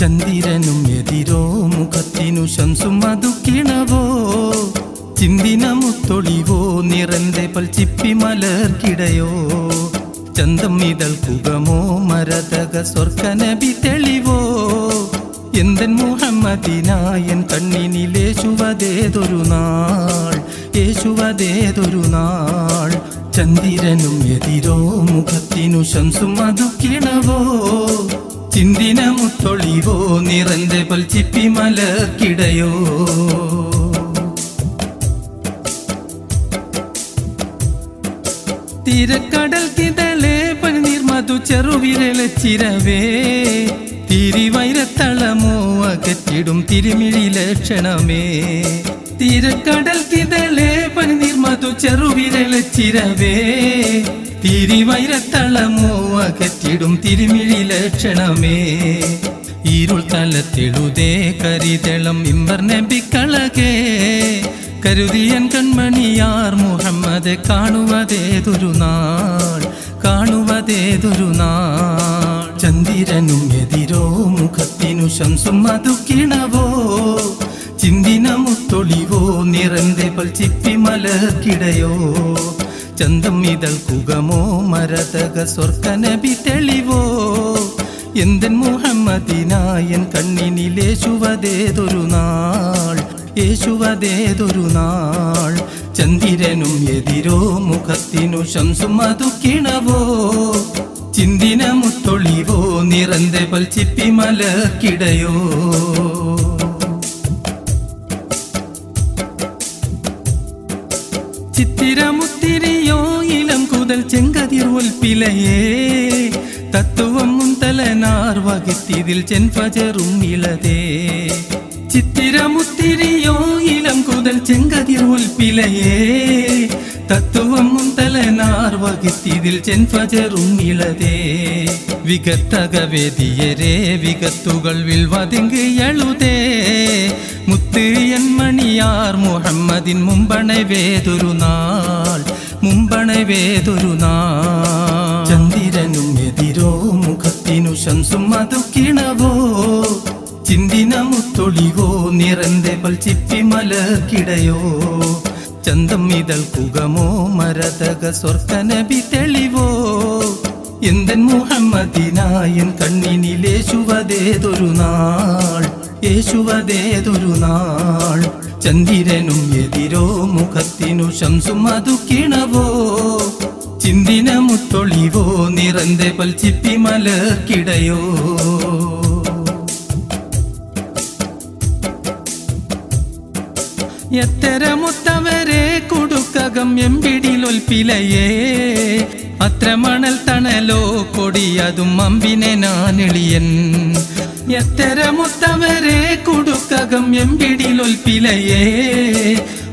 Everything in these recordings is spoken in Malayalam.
ചന്ദ്രനും എതിരോ മുഖത്തിനു ശംസും മധുക്കിണവോ ചിന്തിന മുത്തൊളിവോ നിറന്റെ പൽച്ചിപ്പി മലർക്കിടയോ ചന്തം ഇതൾക്കുകമോ മരതക സ്വർക്കനബി തെളിവോ എന്തൻ മുഹമ്മദിനായൻ കണ്ണിനിലേശുവതേതൊരു നാൾ യേശുവതേതൊരു നാൾ ചന്ദ്രനും എതിരോ മുഖത്തിനു ശംസും മധുക്കിണവോ ചിന്തിന മുത്തൊളിവോ നിറന്റെ പൽച്ചിപ്പി മലർക്കിടയോ തിരക്കടൽ കിതളേ പനിനീർ മധു ചെറുവിരലച്ചിരവേ തിരിവൈരത്തളമോ അകറ്റിടും തിരുമിഴി ലക്ഷണമേ തിരക്കടൽ കിതളേ പനിനീർ മധു ചെറുവിരലച്ചിരവേ തിരിവൈരത്തളമോ അകറ്റിടും തിരുമിഴി ലക്ഷണമേ ഇരുൾ തലത്തിളുതേ കരിതളം ഇമ്പർ നബിക്കളകേ കരുതിയൻ കൺമണിയാർ മുഹമ്മദ് കാണുവതേതൊരു നാൾ കാണുവതേതൊരു നാൾ ചന്ദ്രനും എതിരോ മുഖത്തിനു ശംസും മധുക്കിണവോ ചിന്തിന മുത്തൊളിവോ നിറന്റെ പൽച്ചിപ്പി മലർക്കിടയോ ചന്തം ഇതൾക്കുകമോ മരതക സ്വർക്കനബി തെളിവോ എന്തൻ മുഹമ്മദിനായൻ കണ്ണിനിലേശുവതേതൊരു നാൾ യേശുവതേതൊരു നാൾ ചന്ദ്രനും എതിരോ മുഖത്തിനു ശംസും മധുക്കിണവോ ചിന്തിന മുത്തൊളിവോ നിറന്റെ പൽച്ചിപ്പി മലർക്കിടയോ ചിത്തിരമുത്തിരിയോ ഇളം കുതൽ ചെങ്കതിർ ഒൽപ്പിലയേ തത്വം മുന്തലനാർ വകിത്തിതിൽ ചെൻഫജറും ഇളതേ ചിത്തിരമുത്തിരിയോ ഇളം കുതൽ ചെങ്കതിർ ഒൽപ്പിലയേ തത്വം മുന്തലനാർ വകിത്തിതിൽ ചെൻഫജറും ഇളതേ വികത്തകവേദിയരേ വികത്തുകൾ വിൽവതിങ്ക് എഴുതേ മുത്ത് എൻമണിയാർ മുഹമ്മദിൻ മുമ്പണവേതൊരു നാൾ മുമ്പണവേതൊരു നാൾ ചന്ദ്രനും എതിരോ മുഖത്തിനു ശംസും മധുക്കിണവോ ചിന്തിന മുത്തൊളിവോ നിറന്റെ പൽച്ചിപ്പി മലർക്കിടയോ ചന്തം ഇതൾക്കുകമോ മരതക സ്വർക്കനബി തെളിവോ എന്തൻ മുഹമ്മദിനായൻ കണ്ണിനിലേശുവതേതൊരു നാൾ യേശുവതേതൊരു നാൾ ചന്ദ്രനും എതിരോ മുഖത്തിനു ശംസും മധുക്കിണവോ ചിന്തിന മുത്തൊളിവോ നിറന്റെ പൽച്ചിപ്പി മലർക്കിടയോ എത്തരമുത്തവരെ കുടുക്കകം എമ്പിടിലൊൽപ്പിലയേ അത്ര മണൽ തണലോ കൊടിയതും അമ്പിനെ നാനെളിയൻ എത്തരമുത്തവരെ കുടുക്കകം എമ്പിടിലൊൽപ്പിലയേ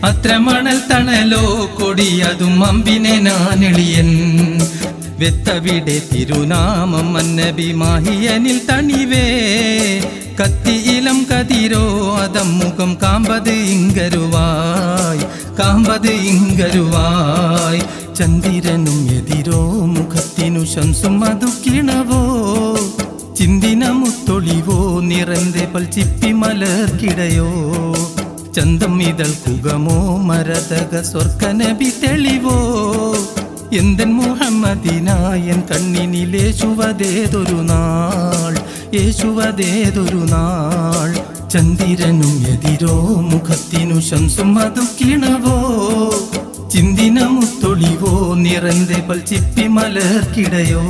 അത്ര മണൽ തണലോ കൊടിയതും അമ്പിനെ നാനെളിയൻ വെത്തവിടെ തിരുനാമം അന്നബി മാഹിയനിൽ തണിവേ കത്തിയിലം കതിരോ അതം മുഖം കാമ്പത് ഇങ്കരുവായ് കാമ്പത് ഇങ്കരുവായ് ചന്ദ്രനും എതിരോ മുഖത്തിനു ശംസും മധുക്കിണവോ ചിന്തിന മുത്തൊളിവോ നിറന്റെ പൽച്ചിപ്പി മലർക്കിടയോ ചന്തം ഇതൾക്കുകമോ മരതക സ്വർക്കനബി തെളിവോ എന്തൻ മുഹമ്മദിനായൻ കണ്ണിനിലേശുവതേതൊരു നാൾ യേശുവതേതൊരു നാൾ ചന്ദ്രനും എതിരോ മുഖത്തിനു ശംസും മധുക്കിണവോ ചിന്തിന മുത്തൊളിവോ നിറന്റെ പൽച്ചിപ്പി മലർക്കിടയോ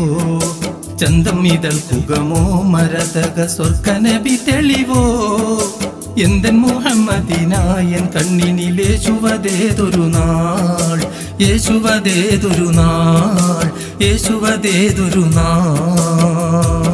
ചന്തം ഇതൾക്കുകമോ മരതക സ്വർക്കനബി തെളിവോ എന്തൻ മുഹമ്മദിനായൻ കണ്ണിനിലേശുവതേതൊരു നാൾ യേശുവതേതൊരു നാൾ യേശുവതേതൊരു നാൾ